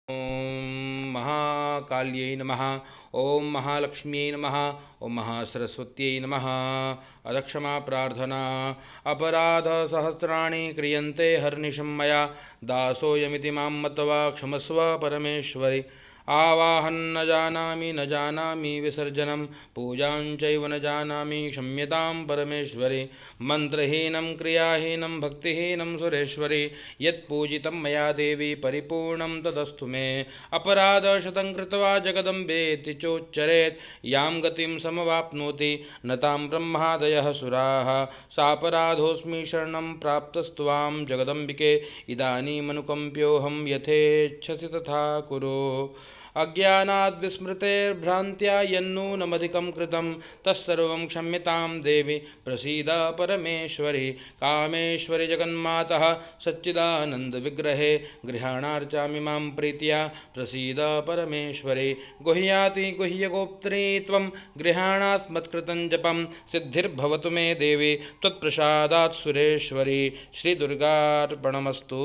ओम महाकाल्यै नमः। ओम महालक्ष्म्यै नमः। ओम महासरस्वत्यै नमः। अदक्षमा प्रार्थना। अपराधसहस्राणि क्रियन्ते हर्निशं मया दासोऽयमिति मां मत्वा क्षमस्व परमेश्वरि। आवाहन न जानामि विसर्जनं पूजां चैव न जानामि क्षम्यतां परमेश्वरि। मन्त्रहीनं क्रियाहीनं भक्तिहीनं सुरेश्वरि। यत्पूजितं मया देवी परिपूर्णं तदस्तु मे। अपराधशतं कृत्वा जगदम्बेति चोच्चरेत् यां गतिं समवाप्नोति न तां ब्रह्मादयः सुराः। सापराधोऽस्मि शरणं प्राप्तस्त्वां जगदम्बिके। इदानीमनुकम्प्योऽहं यथेच्छसि तथा कुरु। अज्ञानाद् विस्मृतेर्भ्रान्त्या यन्नूनमधिकं कृतं तत्सर्वं क्षम्यतां देवि प्रसीद परमेश्वरि। कामेश्वरि जगन्मातः सच्चिदानन्दविग्रहे गृहाणार्चामि मां प्रीत्या प्रसीद परमेश्वरि। गुह्याति गुह्यगोप्त्री त्वं गृहाणात् मत्कृतं जपं सिद्धिर्भवतु मे देवी त्वत्प्रसादात् सुरेश्वरि। श्रीदुर्गार्पणमस्तु।